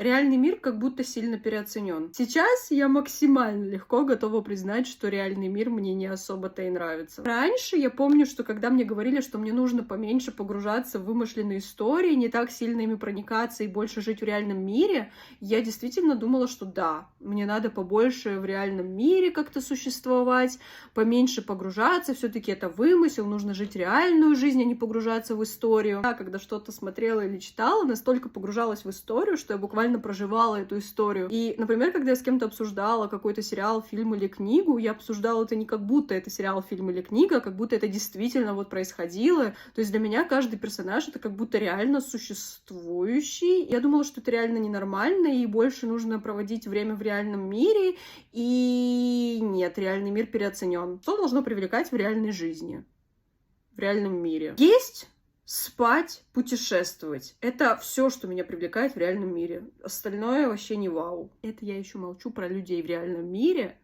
Реальный мир как будто сильно переоценен. Сейчас я максимально легко готова признать, что реальный мир мне не особо-то и нравится. Раньше я помню, что когда мне говорили, что мне нужно поменьше погружаться в вымышленные истории, не так сильно ими проникаться и больше жить в реальном мире, я действительно думала, что да, мне надо побольше в реальном мире как-то существовать, поменьше погружаться, все-таки это вымысел, нужно жить реальную жизнь, а не погружаться в историю. Я, когда что-то смотрела или читала, настолько погружалась в историю, что я буквально проживала эту историю. И, например, когда я с кем-то обсуждала какой-то сериал, фильм или книгу, я обсуждала это не как будто это сериал, фильм или книга, а как будто это действительно вот происходило. То есть для меня каждый персонаж — это как будто реально существующий. Я думала, что это реально ненормально, и больше нужно проводить время в реальном мире. И нет, реальный мир переоценен. Что должно привлекать в реальной жизни? В реальном мире? Есть, спать, путешествовать. Это все, что меня привлекает в реальном мире. Остальное вообще не вау. Это я еще молчу про людей в реальном мире.